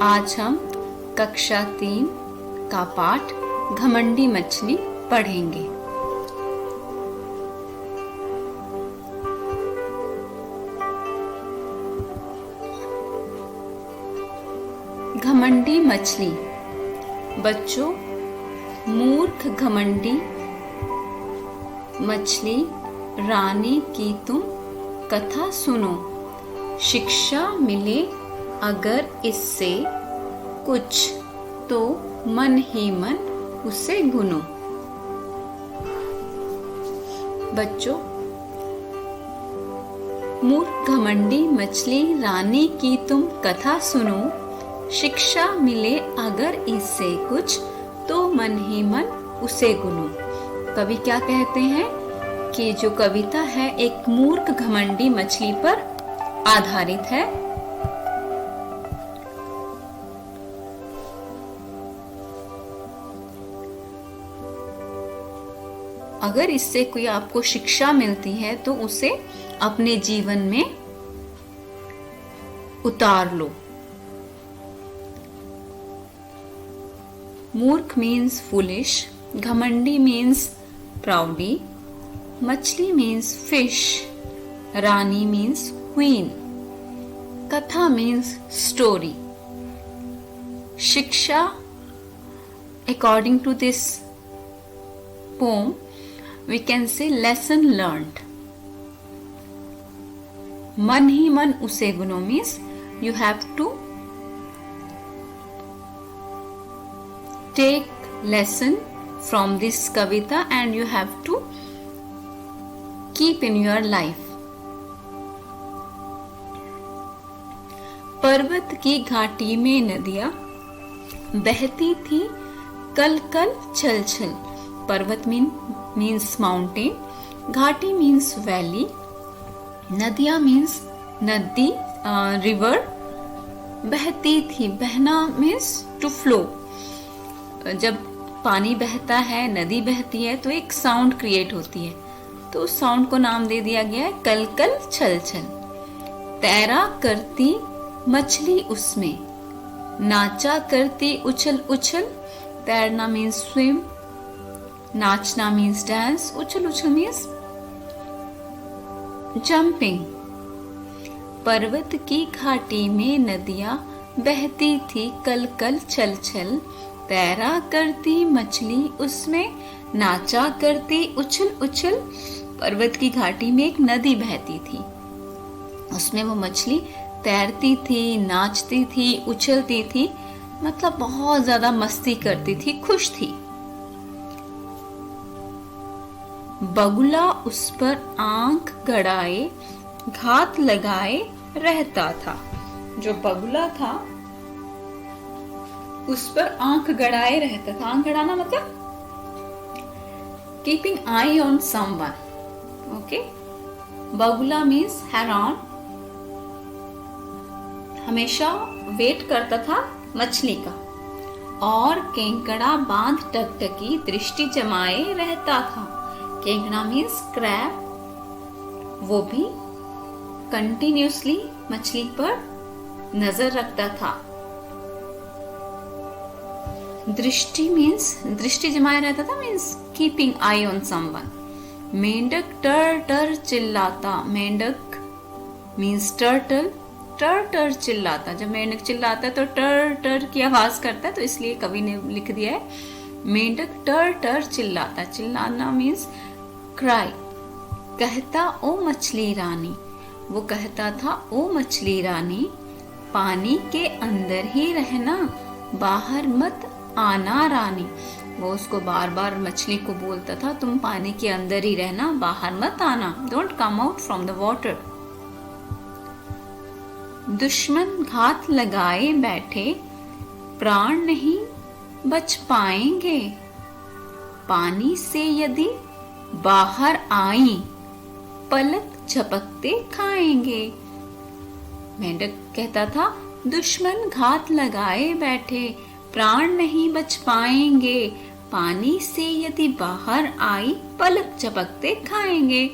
आज हम कक्षा 3 का पाठ घमंडी मछली पढ़ेंगे। घमंडी मछली। बच्चों, मूर्ख घमंडी मछली रानी की तुम कथा सुनो, शिक्षा मिले अगर इससे कुछ तो मन ही मन उसे गुनो। बच्चों, मूर्ख घमंडी मछली रानी की तुम कथा सुनो, शिक्षा मिले अगर इससे कुछ तो मन ही मन उसे गुनो। कवि क्या कहते हैं कि जो कविता है एक मूर्ख घमंडी मछली पर आधारित है। अगर इससे कोई आपको शिक्षा मिलती है तो उसे अपने जीवन में उतार लो। मूर्ख मीन्स फूलिश, घमंडी मीन्स प्राउडी, मछली मीन्स फिश, रानी मीन्स क्वीन, कथा मीन्स स्टोरी। शिक्षा, according to this poem, we can say lesson learned. मन ही मन उसे गुनो means you have to take lesson from this kavita and you have to keep in your life. पर्वत की घाटी में नदियां बहती थी कल कल छल छल। पर्वत means mountain, घाटी means valley, नदियां means नदी river, बहती थी, बहना means to flow। जब पानी बहता है, नदी बहती है तो एक साउंड क्रिएट होती है, तो उस साउंड को नाम दे दिया गया है कल कल छल छल। तैरा करती मछली उसमें, नाचा करती उछल उछल। तैरना मीन्स स्विम, नाचना मीन्स डांस, उछल उछल मीन्स जंपिंग। पर्वत की घाटी में नदियां बहती थी कल कल छल छल। तैरा करती मछली उसमें, नाचा करती उछल उछल। पर्वत की घाटी में एक नदी बहती थी, उसमें वो मछली तैरती थी, नाचती थी, उछलती थी, मतलब बहुत ज्यादा मस्ती करती थी, खुश थी। बगुला उस पर आंख गड़ाए घात लगाए रहता था। जो बगुला था उस पर आंख गड़ाए रहता था। आंख गड़ाना मतलब keeping I on someone. Okay, बगुला मीन्स हैरान, हमेशा वेट करता था मछली का। और केंकड़ा बांध टकटकी दृष्टि जमाए रहता था। केंकड़ा मीन्स क्रैब, वो भी कंटिन्यूसली मछली पर नजर रखता था। दृष्टि मीन्स दृष्टि जमाए रहता था means keeping I on someone. मेंढक टर टर चिल्लाता। मेंढक मीन्स टर्टल, टर टर चिल्लाता। जब मेंढक चिल्लाता है तो टर टर की आवाज करता है, तो इसलिए कवि ने लिख दिया है मेंढक टर टर चिल्लाता। चिल्लाना मीन्स क्राई। कहता ओ मछली रानी, वो कहता था ओ मछली रानी, पानी के अंदर ही रहना, बाहर मत आना रानी। वो उसको बार बार मछली को बोलता था तुम पानी के अंदर ही रहना, बाहर मत आना, don't come out from the water. दुश्मन घात लगाए बैठे, प्राण नहीं बच पाएंगे, पानी से यदि बाहर आई, पलक झपकते खाएंगे। मेंढक कहता था दुश्मन घात लगाए बैठे, प्राण नहीं बच पाएंगे, पानी से यदि बाहर आई, पलक झपकते खाएंगे।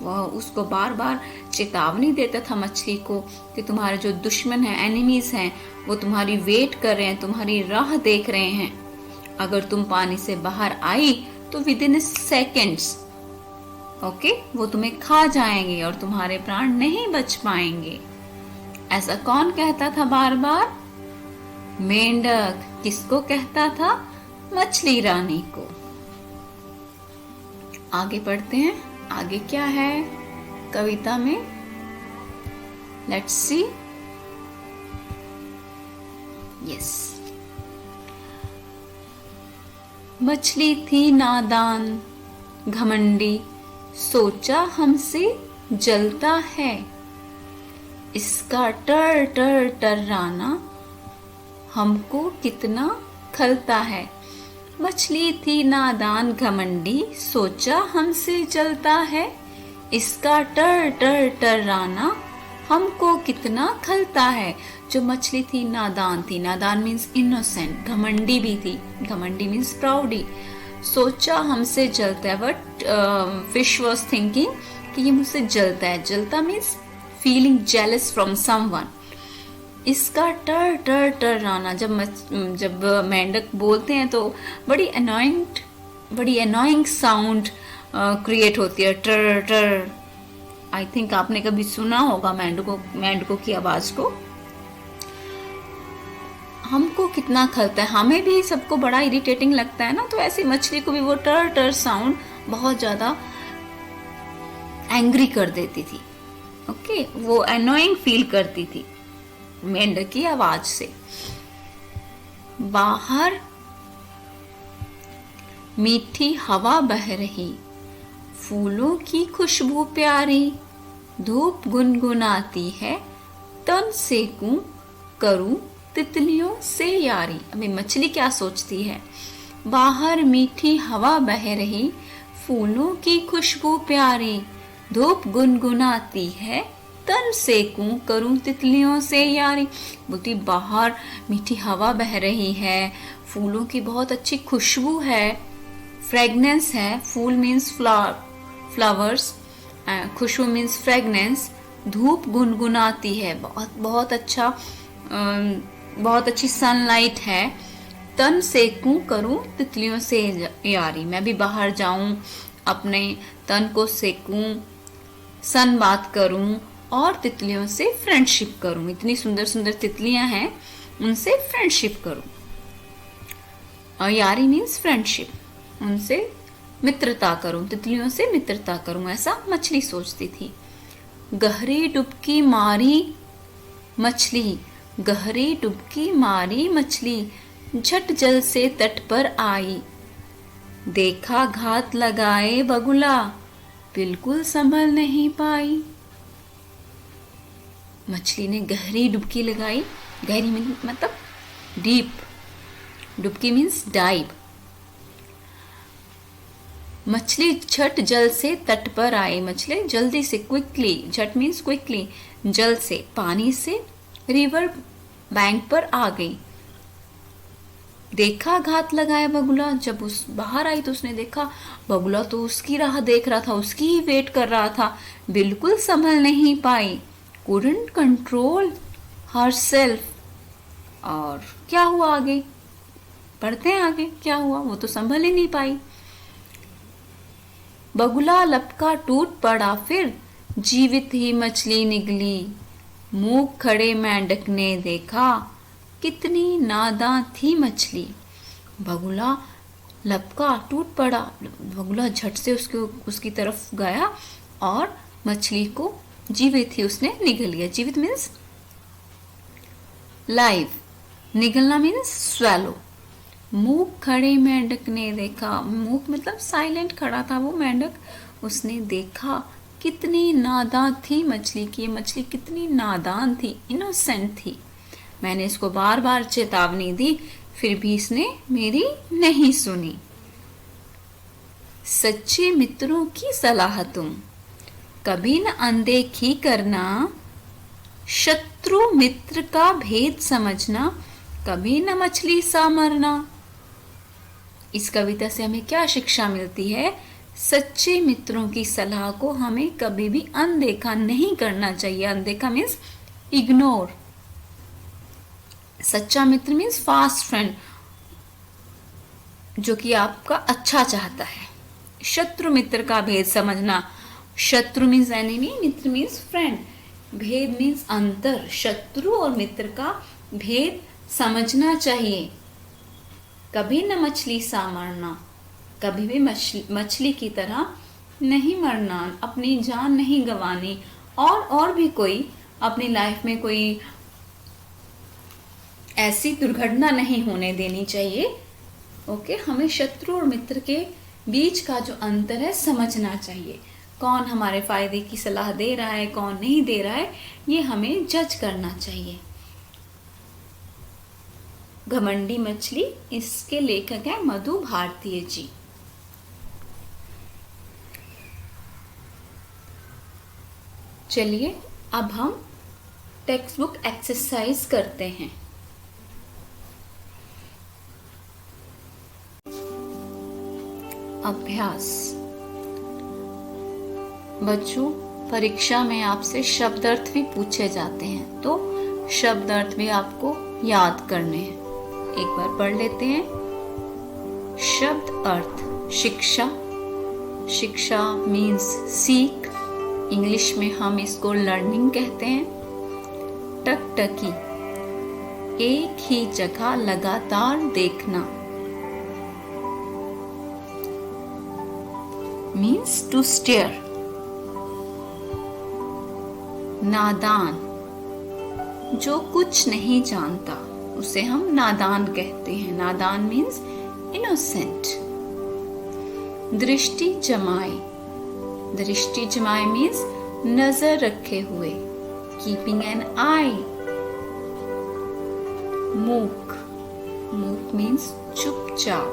वह उसको बार बार चेतावनी देता था मछली को कि तुम्हारे जो दुश्मन हैं, एनिमीज हैं, वो तुम्हारी वेट कर रहे हैं, तुम्हारी राह देख रहे हैं। अगर तुम पानी से बाहर आई तो विद इन सेकेंड्स ओके वो तुम्हें खा जाएंगे और तुम्हारे प्राण नहीं बच पाएंगे। ऐसा कौन कहता था बार बार? मेंढक। किसको कहता था? मछली रानी को। आगे पढ़ते हैं, आगे क्या है कविता में, लेट्स सी। यस, मछली थी नादान घमंडी, सोचा हमसे जलता है, इसका टर टर टर्राना हमको कितना खलता है। मछली थी नादान घमंडी, सोचा हमसे जलता है, इसका टर टर टर्राना हमको कितना खलता है। जो मछली थी नादान थी, नादान मीन्स इनोसेंट, घमंडी भी थी, घमंडी मीन्स प्राउडी। सोचा हमसे जलता है, बट फिश वॉज थिंकिंग कि ये मुझसे जलता है। जलता means feeling jealous from someone. इसका टर टर टर्राना, जब मेंढक बोलते हैं तो बड़ी अनोइंग साउंड क्रिएट होती है, टर टर। आई थिंक आपने कभी सुना होगा मेंढकों की आवाज को। हमको कितना खलता है, हमें भी सबको बड़ा इरिटेटिंग लगता है ना, तो ऐसे मछली को भी वो टर टर साउंड बहुत ज्यादा एंग्री कर देती थी। ओके, वो अनोइंग फील करती थी मेंढक की आवाज से। बाहर मीठी हवा बह रही, फूलों की खुशबू प्यारी, धूप गुनगुनाती है, तन सेकूं करूं तितलियों से यारी। अभी मछली क्या सोचती है? बाहर मीठी हवा बह रही, फूलों की खुशबू प्यारी, धूप गुनगुनाती है, तन सेकूं करूं तितलियों से यारी। बोलती बाहर मीठी हवा बह रही है, फूलों की बहुत अच्छी खुशबू है, फ्रेगनेंस है। फूल मीन्स फ्लावर्स, खुशबू मीन्स फ्रेगनेंस। धूप गुनगुनाती है, बहुत अच्छा, बहुत अच्छी सनलाइट है। तन सेकूं करूं तितलियों से यारी, मैं भी बाहर जाऊं, अपने तन को सेकूं, सन बात करूं और तितलियों से फ्रेंडशिप करूं। इतनी सुंदर सुंदर तितलियां हैं, उनसे फ्रेंडशिप करूं। और यारी मीन्स फ्रेंडशिप, उनसे मित्रता करूं, तितलियों से मित्रता करूं, ऐसा मछली सोचती थी। गहरी डुबकी मारी मछली, गहरी डुबकी मारी मछली, झट जल से तट पर आई, देखा घात लगाए बगुला, बिल्कुल संभल नहीं पाई। मछली ने गहरी डुबकी लगाई, गहरी मतलब डीप, डुबकी मीन्स डाइव। मछली झट जल से तट पर आई, मछली जल्दी से, क्विकली, झट मीन्स क्विकली, जल से, पानी से रिवर बैंक पर आ गई। देखा घात लगाया बगुला, जब उस बाहर आई तो उसने देखा बगुला तो उसकी राह देख रहा था, उसकी ही वेट कर रहा था, बिल्कुल संभल नहीं पाई। couldn't control herself। और क्या हुआ आगे, पढ़ते हैं आगे क्या हुआ, वो तो संभल ही नहीं पाई। बगुला लपका टूट पड़ा, फिर जीवित ही मछली निकली, मूक खड़े मेंढक ने देखा, कितनी नादां थी मछली। बगुला लपका टूट पड़ा, बगुला झट से उसकी तरफ गया और मछली को जीवित ही उसने निगल लिया। जीवित मीन्स लाइव, निगलना मीन्स स्वैलो। मूक खड़े मेंढक ने देखा, मूक मतलब साइलेंट खड़ा था वो मेंढक, उसने देखा कितनी नादान थी मछली की, ये मछली कितनी नादान थी, इनोसेंट थी। मैंने इसको बार बार चेतावनी दी, फिर भी इसने मेरी नहीं सुनी। सच्चे मित्रों की सलाह तुम कभी न अनदेखी करना, शत्रु मित्र का भेद समझना, कभी न मछली सा मरना। इस कविता से हमें क्या शिक्षा मिलती है? सच्चे मित्रों की सलाह को हमें कभी भी अनदेखा नहीं करना चाहिए। अनदेखा मीन्स इग्नोर। सच्चा मित्र मीन्स फास्ट फ्रेंड, जो कि आपका अच्छा चाहता है। शत्रु मित्र का भेद समझना। शत्रु मीन्स एनिमी, मित्र मीन्स फ्रेंड। भेद मीन्स अंतर। शत्रु और मित्र का भेद समझना चाहिए। कभी न मछली सा मरना, कभी भी मछली की तरह नहीं मरना, अपनी जान नहीं गंवानी, और भी कोई अपनी लाइफ में कोई ऐसी दुर्घटना नहीं होने देनी चाहिए। ओके, हमें शत्रु और मित्र के बीच का जो अंतर है समझना चाहिए। कौन हमारे फायदे की सलाह दे रहा है, कौन नहीं दे रहा है, ये हमें जज करना चाहिए। घमंडी मछली, इसके लेखक है मधु भारतीय जी। चलिए अब हम टेक्स्ट बुक एक्सरसाइज करते हैं। अभ्यास। बच्चों, परीक्षा में आपसे शब्द अर्थ भी पूछे जाते हैं, तो शब्द अर्थ भी आपको याद करने हैं। एक बार पढ़ लेते हैं। शब्द अर्थ। शिक्षा। शिक्षा मीन्स सीख। इंग्लिश में हम इसको लर्निंग कहते हैं। टकटकी, एक ही जगह लगातार देखना, means to stare. नादान, जो कुछ नहीं जानता उसे हम नादान कहते हैं। नादान means innocent. दृष्टि जमाए। दृष्टि जमाए means नजर रखे हुए, keeping an eye. मूक। मूक means चुपचाप,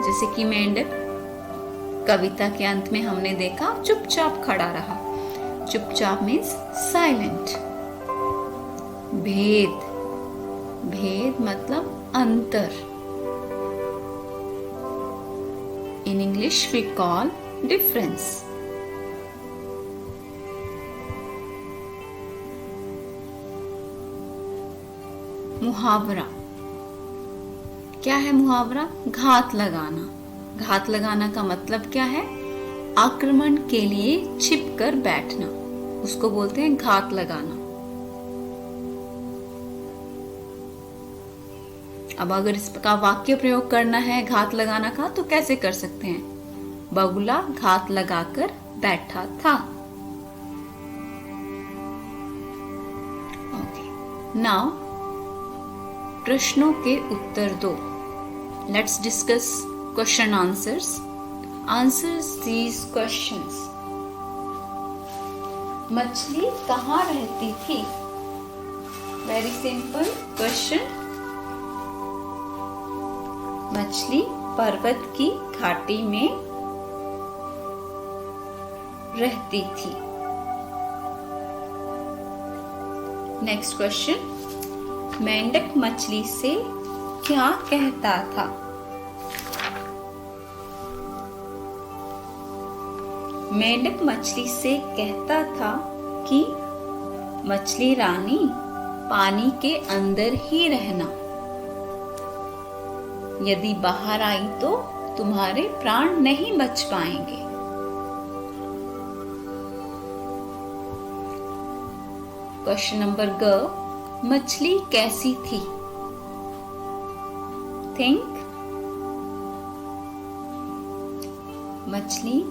जैसे कि मेंढक कविता के अंत में हमने देखा चुपचाप खड़ा रहा। चुपचाप मीन्स साइलेंट। भेद। भेद मतलब अंतर। In English we call difference. मुहावरा। क्या है मुहावरा? घात लगाना। घात लगाना का मतलब क्या है? आक्रमण के लिए छिपकर बैठना, उसको बोलते हैं घात लगाना। अब अगर इसका वाक्य प्रयोग करना है घात लगाना का, तो कैसे कर सकते हैं? बगुला घात लगाकर बैठा था। ओके, नाउ प्रश्नों के उत्तर दो। Let's discuss question answers. Answers these questions. मछली कहाँ रहती थी? Very simple question. मछली पर्वत की घाटी में रहती थी। Next question. मेंढक मछली से क्या कहता था? मेंढक मछली से कहता था कि मछली रानी, पानी के अंदर ही रहना, यदि बाहर आई तो तुम्हारे प्राण नहीं बच पाएंगे। क्वेश्चन नंबर ग, मछली कैसी थी? थिंक। मछली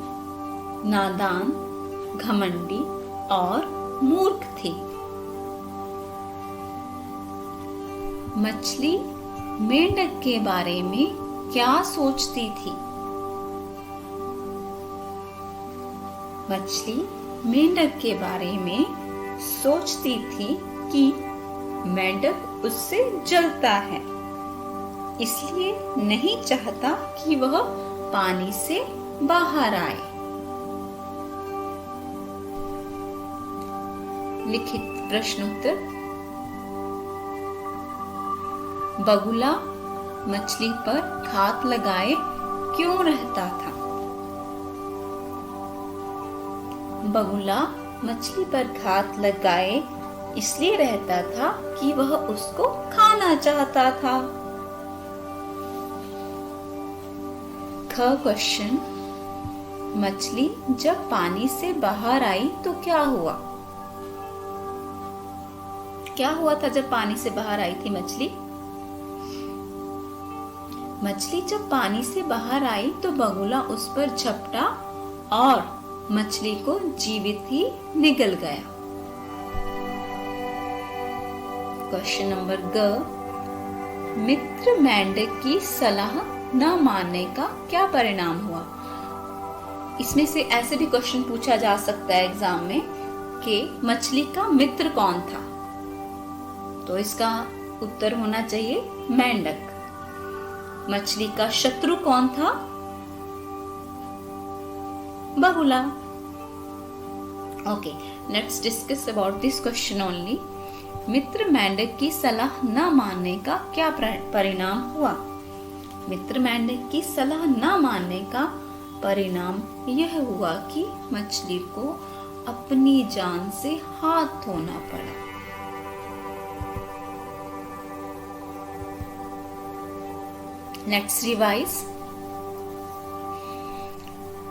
नादान, घमंडी और मूर्ख थी। मछली मेंढक के बारे में क्या सोचती थी? मछली मेंढक के बारे में सोचती थी कि मेंढक उससे जलता है, इसलिए नहीं चाहता कि वह पानी से बाहर आए। लिखित प्रश्नोत्तर। बगुला मछली पर घात लगाए क्यों रहता था? बगुला मछली पर घात लगाए इसलिए रहता था कि वह उसको खाना चाहता था। क्वेश्चन, मछली जब पानी से बाहर आई तो क्या हुआ? क्या हुआ था जब पानी से बाहर आई थी मछली? मछली जब पानी से बाहर आई तो बगुला उस पर झपटा और मछली को जीवित ही निगल गया। क्वेश्चन नंबर मित्र मेंढक की सलाह न मानने का क्या परिणाम हुआ? इसमें से ऐसे भी क्वेश्चन पूछा जा सकता है एग्जाम में कि मछली का मित्र कौन था, तो इसका उत्तर होना चाहिए मेंढक। मछली का शत्रु कौन था? बगुला। Okay, let's discuss about this question only. मित्र मेंढक की सलाह न मानने का क्या परिणाम हुआ? मित्र मेंढक की सलाह न मानने का परिणाम यह हुआ कि मछली को अपनी जान से हाथ धोना पड़ा। Let's revise.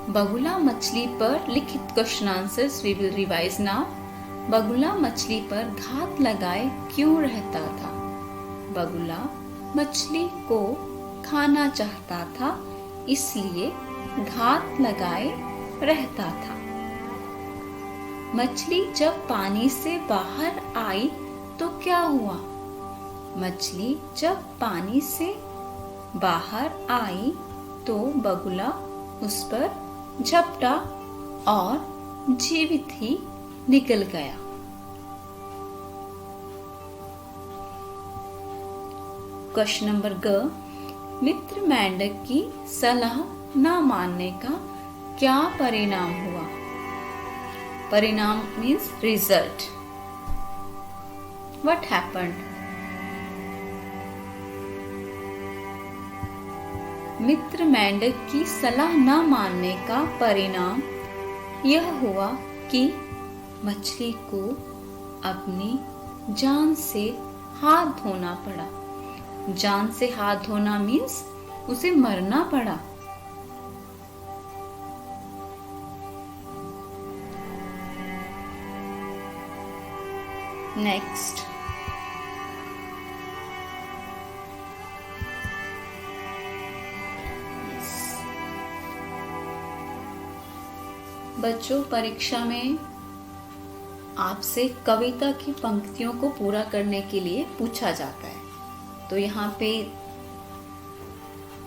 बगुला मछली पर लिखित question answers we will revise now. बगुला मछली पर घात लगाए क्यों रहता था? बगुला मछली को खाना चाहता था इसलिए घात लगाए रहता था। मछली जब पानी से बाहर आई तो क्या हुआ? मछली जब पानी से बाहर आई तो बगुला उस पर झपटा और जीवित ही निकल गया। क्वेश्चन नंबर मित्र मेंढक की सलाह न मानने का क्या परिणाम हुआ? परिणाम मीन्स रिजल्ट। What happened? मित्र मेंढक की सलाह न मानने का परिणाम यह हुआ कि मछली को अपनी जान से हाथ धोना पड़ा। जान से हाथ धोना मीन्स उसे मरना पड़ा। नेक्स्ट, बच्चों, परीक्षा में आपसे कविता की पंक्तियों को पूरा करने के लिए पूछा जाता है। तो यहाँ पे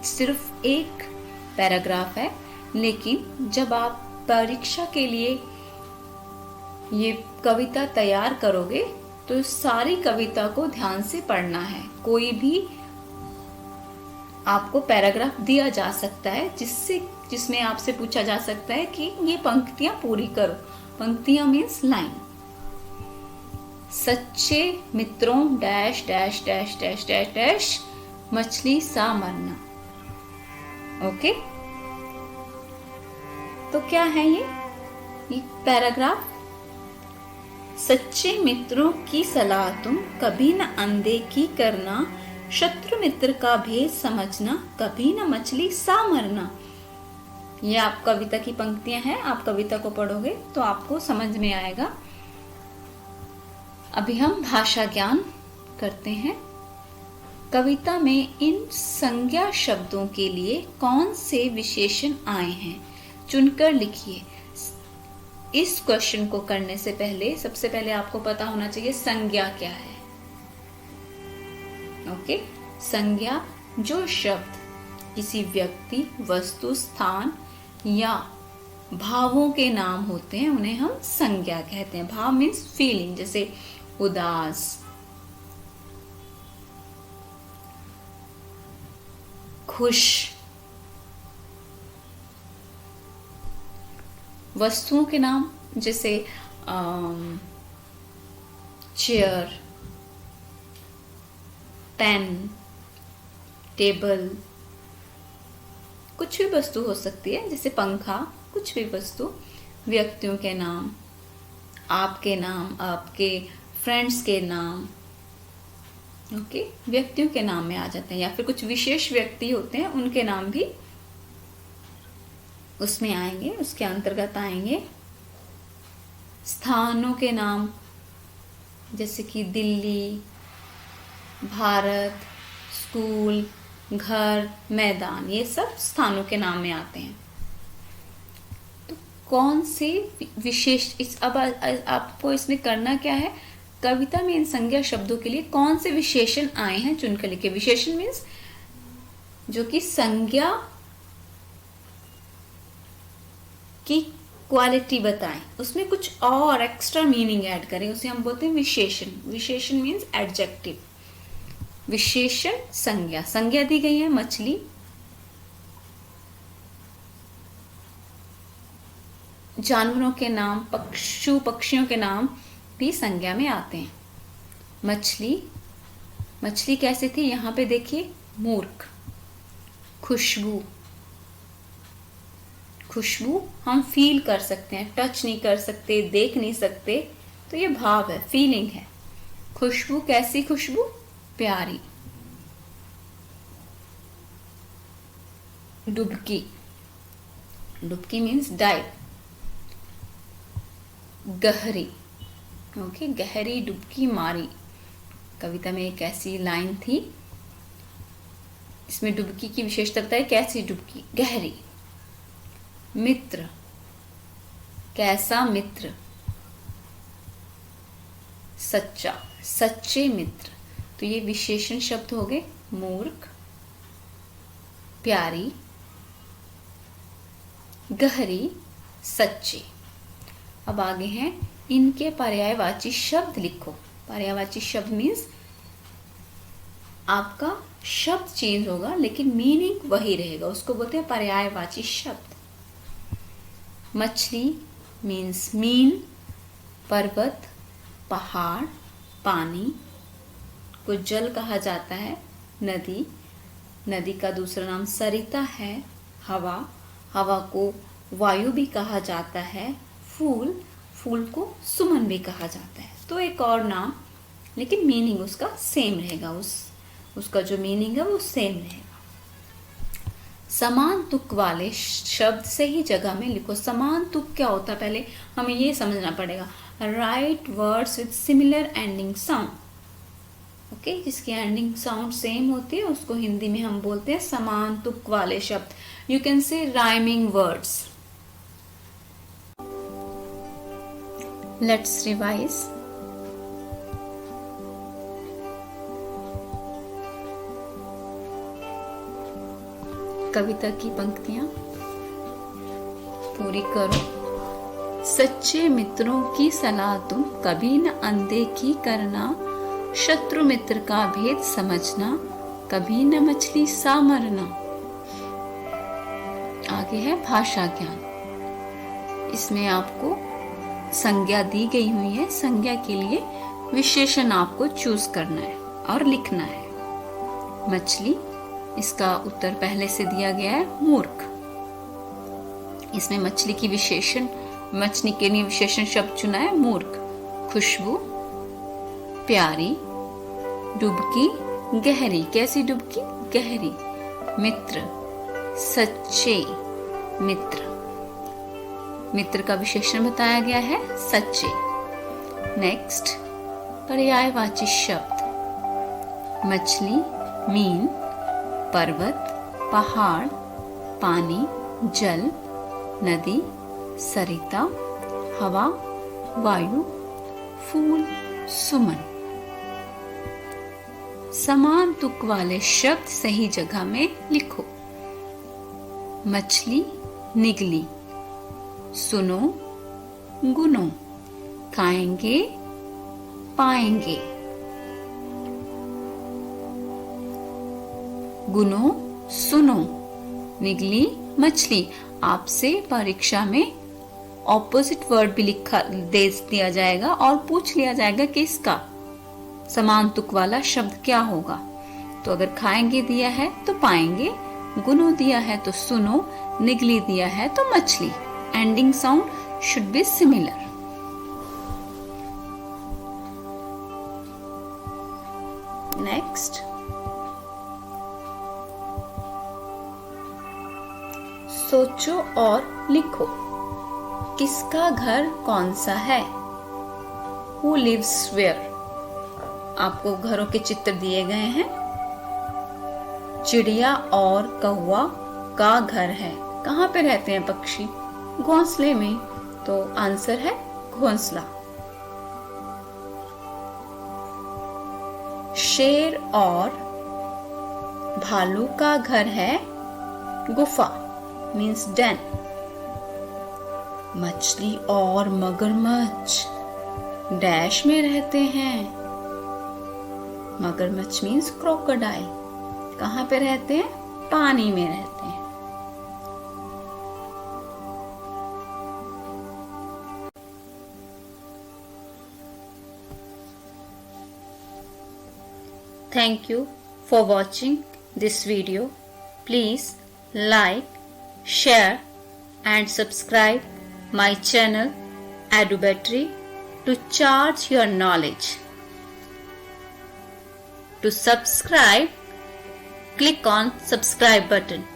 सिर्फ एक पैराग्राफ है, लेकिन जब आप परीक्षा के लिए ये कविता तैयार करोगे तो सारी कविता को ध्यान से पढ़ना है। कोई भी आपको पैराग्राफ दिया जा सकता है जिसमें आपसे पूछा जा सकता है कि ये पंक्तियां पूरी करो। पंक्तियां मीन्स लाइन। सच्चे मित्रों dash dash dash dash dash dash मछली सा मरना। ओके, तो क्या है ये पैराग्राफ? सच्चे मित्रों की सलाह तुम कभी न अनदेखी करना, शत्रु मित्र का भेद समझना, कभी न मछली सा मरना। ये आप कविता की पंक्तियां हैं। आप कविता को पढ़ोगे तो आपको समझ में आएगा। अभी हम भाषा ज्ञान करते हैं। कविता में इन संज्ञा शब्दों के लिए कौन से विशेषण आए हैं, चुनकर लिखिए। इस क्वेश्चन को करने से पहले सबसे पहले आपको पता होना चाहिए संज्ञा क्या है। ओके, संज्ञा जो शब्द किसी व्यक्ति, वस्तु, स्थान या भावों के नाम होते हैं उन्हें हम संज्ञा कहते हैं। भाव मीन्स फीलिंग, जैसे उदास, खुश। वस्तुओं के नाम जैसे चेयर, पेन, टेबल, कुछ भी वस्तु हो सकती है, जैसे पंखा, कुछ भी वस्तु व्यक्तियों के नाम, आपके नाम, आपके फ्रेंड्स के नाम, ओके, व्यक्तियों के नाम में आ जाते हैं, या फिर कुछ विशेष व्यक्ति होते हैं उनके नाम भी उसमें आएंगे, उसके अंतर्गत आएंगे। स्थानों के नाम जैसे कि दिल्ली, भारत, स्कूल, घर, मैदान, ये सब स्थानों के नाम में आते हैं। तो कौन से विशेष अब आपको इसमें करना क्या है, कविता में इन संज्ञा शब्दों के लिए कौन से विशेषण आए हैं चुनकर लिखे। विशेषण मीन्स जो कि संज्ञा की क्वालिटी बताएं, उसमें कुछ और एक्स्ट्रा मीनिंग ऐड करें, उसे हम बोलते हैं विशेषण। विशेषण मीन्स एडजेक्टिव। विशेषण संज्ञा, संज्ञा दी गई है मछली, जानवरों के नाम, पशु पक्षियों के नाम भी संज्ञा में आते हैं। मछली, मछली कैसे थी, यहां पे देखिए, मूर्ख। खुशबू, खुशबू हम फील कर सकते हैं, टच नहीं कर सकते, देख नहीं सकते, तो ये भाव है, फीलिंग है। खुशबू कैसी खुशबू, प्यारी। डुबकी, डुबकी मीन्स डाइव, गहरी, ओके, गहरी डुबकी मारी। कविता में एक ऐसी लाइन थी, इसमें डुबकी की विशेषता बताई, कैसी डुबकी, गहरी। मित्र, कैसा मित्र, सच्चा, सच्चे मित्र। तो ये विशेषण शब्द हो गए, मूर्ख, प्यारी, गहरी, सच्चे। अब आगे हैं, इनके पर्यायवाची शब्द लिखो। पर्यायवाची शब्द मीन्स आपका शब्द चेंज होगा लेकिन मीनिंग वही रहेगा, उसको बोलते हैं पर्यायवाची शब्द। मछली मीन्स मीन, पर्वत, पहाड़, पानी को जल कहा जाता है। नदी, नदी का दूसरा नाम सरिता है। हवा, हवा को वायु भी कहा जाता है। फूल, फूल को सुमन भी कहा जाता है। तो एक और नाम, लेकिन मीनिंग उसका सेम रहेगा, उसका जो मीनिंग है वो सेम रहेगा। समान तुक वाले शब्द सही जगह में लिखो। समान तुक क्या होता है, पहले हमें ये समझना पड़ेगा। Right words with similar ending sound, okay, जिसकी एंडिंग साउंड सेम होती है उसको हिंदी में हम बोलते हैं समान तुक वाले शब्द। You can say rhyming words. Let's revise. कविता की पंक्तियां पूरी करो। सच्चे मित्रों की सलाह तुम कभी न अनदेखी करना, शत्रु मित्र का भेद समझना, कभी न मछली सा मरना। आगे है भाषा ज्ञान। इसमें आपको संज्ञा दी गई हुई है, संज्ञा के लिए विशेषण आपको चूज करना है और लिखना है। मछली, इसका उत्तर पहले से दिया गया है, मूर्ख। इसमें मछली की विशेषण, मछली के लिए विशेषण शब्द चुना है, मूर्ख। खुशबू, प्यारी। डुबकी, गहरी, कैसी डुबकी, गहरी। मित्र, सच्चे मित्र, मित्र का विशेषण बताया गया है, सच्चे। नेक्स्ट, पर्यायवाची शब्द। मछली, मीन, पर्वत, पहाड़, पानी, जल, नदी, सरिता, हवा, वायु, फूल, सुमन। समान तुक वाले शब्द सही जगह में लिखो। मछली, निगली। सुनो, गुनो। खाएंगे, पाएंगे। गुनो, सुनो। निगली, मछली। आपसे परीक्षा में ऑपोजिट वर्ड भी लिखा दे दिया जाएगा और पूछ लिया जाएगा कि इसका समान तुक वाला शब्द क्या होगा। तो अगर खाएंगे दिया है तो पाएंगे, गुनो दिया है तो सुनो, निगली दिया है तो मछली। Ending sound should be similar. Next, सोचो और लिखो, किसका घर कौन सा है? Who lives where? आपको घरों के चित्र दिए गए हैं। चिड़िया और कौवा का घर है। कहाँ पे रहते हैं पक्षी? घोंसले में। तो आंसर है घोंसला। शेर और भालू का घर है गुफा, मीन्स den। मछली और मगरमच्छ डैश में रहते हैं। मगरमच्छ मीन्स क्रोकोडाइल। कहाँ पे रहते हैं? पानी में रहते हैं। Thank you for watching this video. Please like, share and subscribe my channel EduBattery to charge your knowledge. To subscribe, click on subscribe button.